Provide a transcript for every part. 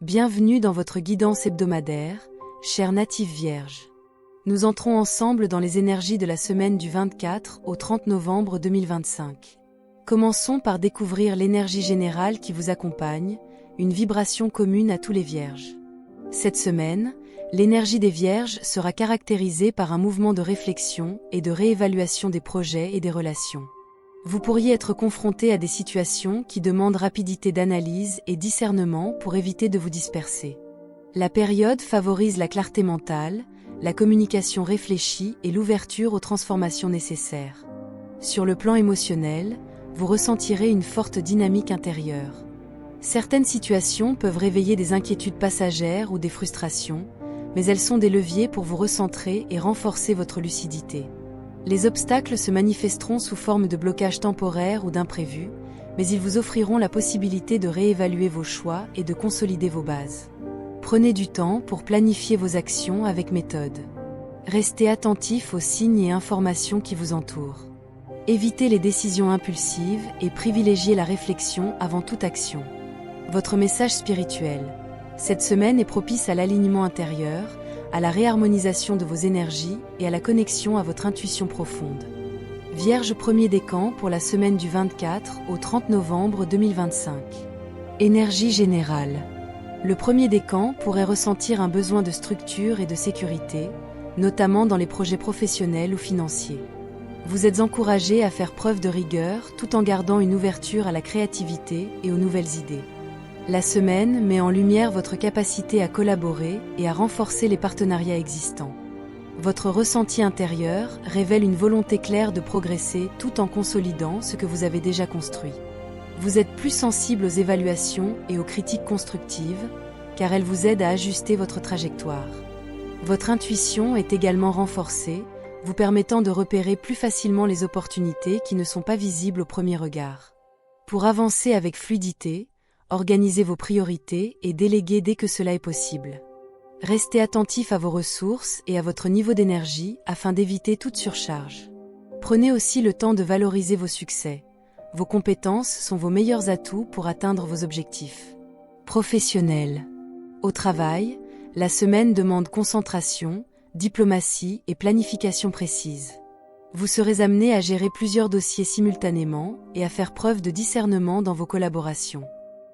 Bienvenue dans votre guidance hebdomadaire, chers natifs vierges. Nous entrons ensemble dans les énergies de la semaine du 24 au 30 novembre 2025. Commençons par découvrir l'énergie générale qui vous accompagne, une vibration commune à tous les vierges. Cette semaine, l'énergie des vierges sera caractérisée par un mouvement de réflexion et de réévaluation des projets et des relations. Vous pourriez être confronté à des situations qui demandent rapidité d'analyse et discernement pour éviter de vous disperser. La période favorise la clarté mentale, la communication réfléchie et l'ouverture aux transformations nécessaires. Sur le plan émotionnel, vous ressentirez une forte dynamique intérieure. Certaines situations peuvent réveiller des inquiétudes passagères ou des frustrations, mais elles sont des leviers pour vous recentrer et renforcer votre lucidité. Les obstacles se manifesteront sous forme de blocages temporaires ou d'imprévus, mais ils vous offriront la possibilité de réévaluer vos choix et de consolider vos bases. Prenez du temps pour planifier vos actions avec méthode. Restez attentif aux signes et informations qui vous entourent. Évitez les décisions impulsives et privilégiez la réflexion avant toute action. Votre message spirituel. Cette semaine est propice à l'alignement intérieur, à la réharmonisation de vos énergies et à la connexion à votre intuition profonde. Vierge premier décan pour la semaine du 24 au 30 novembre 2025. Énergie générale. Le premier décan pourrait ressentir un besoin de structure et de sécurité, notamment dans les projets professionnels ou financiers. Vous êtes encouragé à faire preuve de rigueur tout en gardant une ouverture à la créativité et aux nouvelles idées. La semaine met en lumière votre capacité à collaborer et à renforcer les partenariats existants. Votre ressenti intérieur révèle une volonté claire de progresser tout en consolidant ce que vous avez déjà construit. Vous êtes plus sensible aux évaluations et aux critiques constructives, car elles vous aident à ajuster votre trajectoire. Votre intuition est également renforcée, vous permettant de repérer plus facilement les opportunités qui ne sont pas visibles au premier regard. Pour avancer avec fluidité, organisez vos priorités et déléguez dès que cela est possible. Restez attentif à vos ressources et à votre niveau d'énergie afin d'éviter toute surcharge. Prenez aussi le temps de valoriser vos succès. Vos compétences sont vos meilleurs atouts pour atteindre vos objectifs. Professionnel. Au travail, la semaine demande concentration, diplomatie et planification précise. Vous serez amené à gérer plusieurs dossiers simultanément et à faire preuve de discernement dans vos collaborations.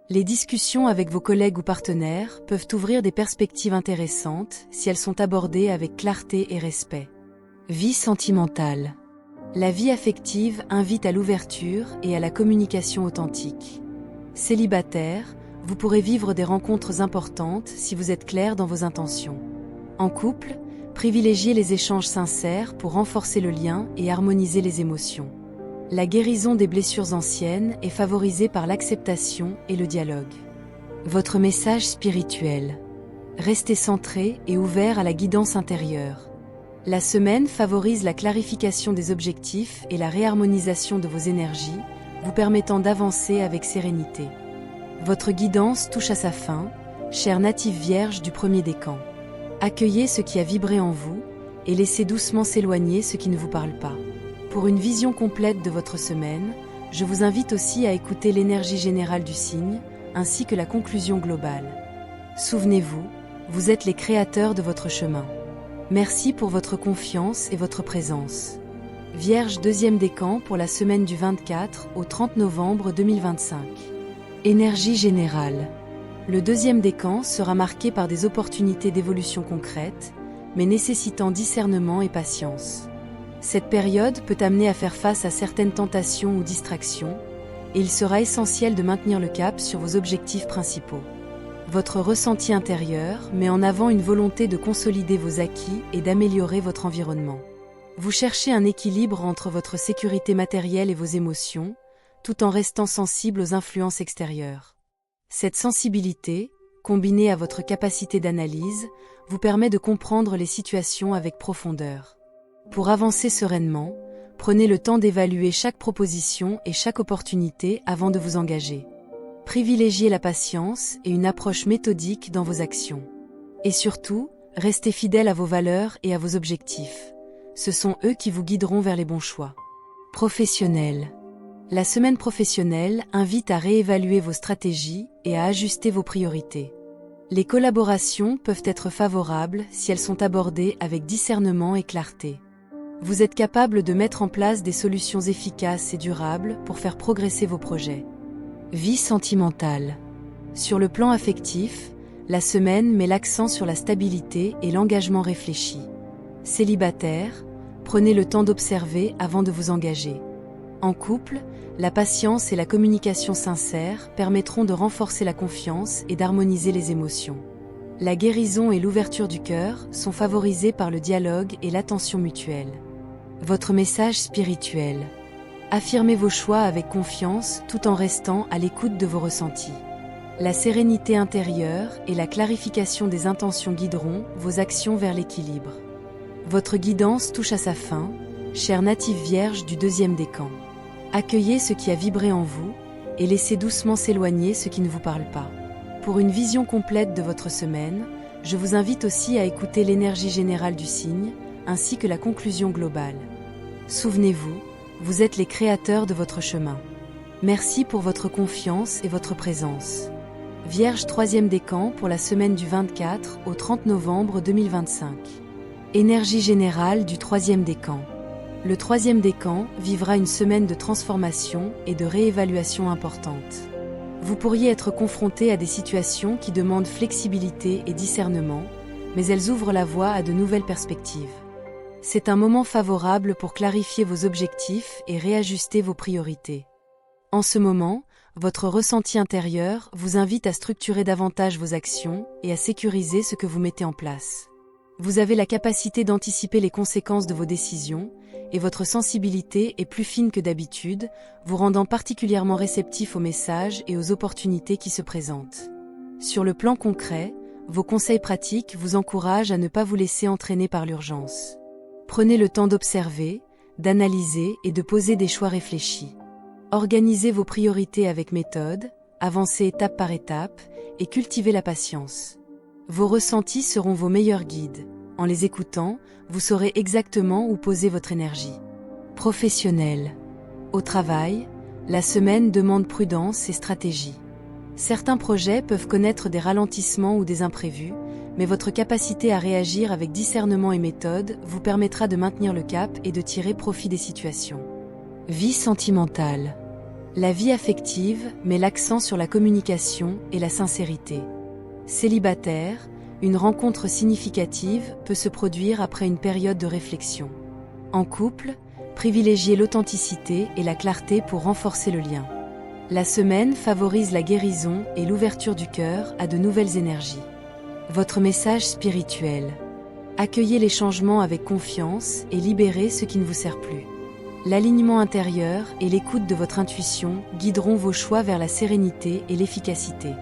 Les discussions avec vos collègues ou partenaires peuvent ouvrir des perspectives intéressantes si elles sont abordées avec clarté et respect. Vie sentimentale. La vie affective invite à l'ouverture et à la communication authentique. Célibataire, vous pourrez vivre des rencontres importantes si vous êtes clair dans vos intentions. En couple, privilégiez les échanges sincères pour renforcer le lien et harmoniser les émotions. La guérison des blessures anciennes est favorisée par l'acceptation et le dialogue. Votre message spirituel. Restez centré et ouvert à la guidance intérieure. La semaine favorise la clarification des objectifs et la réharmonisation de vos énergies, vous permettant d'avancer avec sérénité. Votre guidance touche à sa fin, chers natifs vierges du premier décan. Accueillez ce qui a vibré en vous et laissez doucement s'éloigner ce qui ne vous parle pas. Pour une vision complète de votre semaine, je vous invite aussi à écouter l'énergie générale du signe, ainsi que la conclusion globale. Souvenez-vous, vous êtes les créateurs de votre chemin. Merci pour votre confiance et votre présence. Vierge deuxième décan pour la semaine du 24 au 30 novembre 2025. Énergie générale. Le deuxième décan sera marqué par des opportunités d'évolution concrètes, mais nécessitant discernement et patience. Cette période peut amener à faire face à certaines tentations ou distractions, et il sera essentiel de maintenir le cap sur vos objectifs principaux. Votre ressenti intérieur met en avant une volonté de consolider vos acquis et d'améliorer votre environnement. Vous cherchez un équilibre entre votre sécurité matérielle et vos émotions, tout en restant sensible aux influences extérieures. Cette sensibilité, combinée à votre capacité d'analyse, vous permet de comprendre les situations avec profondeur. Pour avancer sereinement, prenez le temps d'évaluer chaque proposition et chaque opportunité avant de vous engager. Privilégiez la patience et une approche méthodique dans vos actions. Et surtout, restez fidèle à vos valeurs et à vos objectifs. Ce sont eux qui vous guideront vers les bons choix. Professionnel. La semaine professionnelle invite à réévaluer vos stratégies et à ajuster vos priorités. Les collaborations peuvent être favorables si elles sont abordées avec discernement et clarté. Vous êtes capable de mettre en place des solutions efficaces et durables pour faire progresser vos projets. Vie sentimentale. Sur le plan affectif, la semaine met l'accent sur la stabilité et l'engagement réfléchi. Célibataire, prenez le temps d'observer avant de vous engager. En couple, la patience et la communication sincère permettront de renforcer la confiance et d'harmoniser les émotions. La guérison et l'ouverture du cœur sont favorisées par le dialogue et l'attention mutuelle. Votre message spirituel. Affirmez vos choix avec confiance tout en restant à l'écoute de vos ressentis. La sérénité intérieure et la clarification des intentions guideront vos actions vers l'équilibre. Votre guidance touche à sa fin, chère native vierge du deuxième décan. Accueillez ce qui a vibré en vous et laissez doucement s'éloigner ce qui ne vous parle pas. Pour une vision complète de votre semaine, je vous invite aussi à écouter l'énergie générale du signe, ainsi que la conclusion globale. Souvenez-vous, vous êtes les créateurs de votre chemin. Merci pour votre confiance et votre présence. Vierge troisième décan pour la semaine du 24 au 30 novembre 2025. Énergie générale du troisième décan. Le troisième décan vivra une semaine de transformation et de réévaluation importante. Vous pourriez être confronté à des situations qui demandent flexibilité et discernement, mais elles ouvrent la voie à de nouvelles perspectives. C'est un moment favorable pour clarifier vos objectifs et réajuster vos priorités. En ce moment, votre ressenti intérieur vous invite à structurer davantage vos actions et à sécuriser ce que vous mettez en place. Vous avez la capacité d'anticiper les conséquences de vos décisions, et votre sensibilité est plus fine que d'habitude, vous rendant particulièrement réceptif aux messages et aux opportunités qui se présentent. Sur le plan concret, vos conseils pratiques vous encouragent à ne pas vous laisser entraîner par l'urgence. Prenez le temps d'observer, d'analyser et de poser des choix réfléchis. Organisez vos priorités avec méthode, avancez étape par étape et cultivez la patience. Vos ressentis seront vos meilleurs guides. En les écoutant, vous saurez exactement où poser votre énergie. Professionnel. Au travail, la semaine demande prudence et stratégie. Certains projets peuvent connaître des ralentissements ou des imprévus, mais votre capacité à réagir avec discernement et méthode vous permettra de maintenir le cap et de tirer profit des situations. Vie sentimentale. La vie affective met l'accent sur la communication et la sincérité. Célibataire, une rencontre significative peut se produire après une période de réflexion. En couple, privilégiez l'authenticité et la clarté pour renforcer le lien. La semaine favorise la guérison et l'ouverture du cœur à de nouvelles énergies. Votre message spirituel. Accueillez les changements avec confiance et libérez ce qui ne vous sert plus. L'alignement intérieur et l'écoute de votre intuition guideront vos choix vers la sérénité et l'efficacité.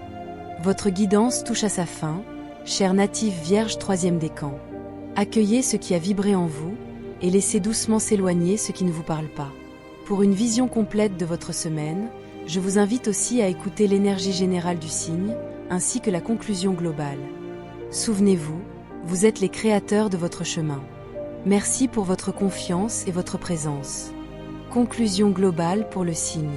Votre guidance touche à sa fin, chère native vierge troisième décan. Accueillez ce qui a vibré en vous et laissez doucement s'éloigner ce qui ne vous parle pas. Pour une vision complète de votre semaine, je vous invite aussi à écouter l'énergie générale du signe, ainsi que la conclusion globale. Souvenez-vous, vous êtes les créateurs de votre chemin. Merci pour votre confiance et votre présence. Conclusion globale pour le signe.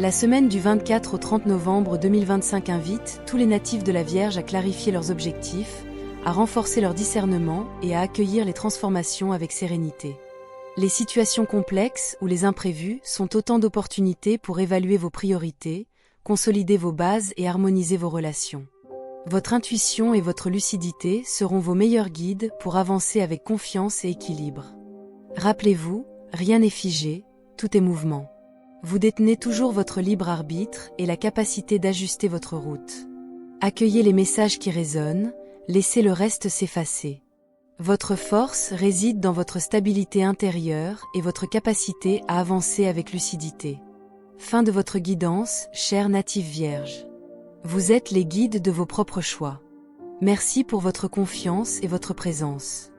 La semaine du 24 au 30 novembre 2025 invite tous les natifs de la Vierge à clarifier leurs objectifs, à renforcer leur discernement et à accueillir les transformations avec sérénité. Les situations complexes ou les imprévus sont autant d'opportunités pour évaluer vos priorités, consolider vos bases et harmoniser vos relations. Votre intuition et votre lucidité seront vos meilleurs guides pour avancer avec confiance et équilibre. Rappelez-vous, rien n'est figé, tout est mouvement. Vous détenez toujours votre libre arbitre et la capacité d'ajuster votre route. Accueillez les messages qui résonnent, laissez le reste s'effacer. Votre force réside dans votre stabilité intérieure et votre capacité à avancer avec lucidité. Fin de votre guidance, chère native vierge. Vous êtes les guides de vos propres choix. Merci pour votre confiance et votre présence.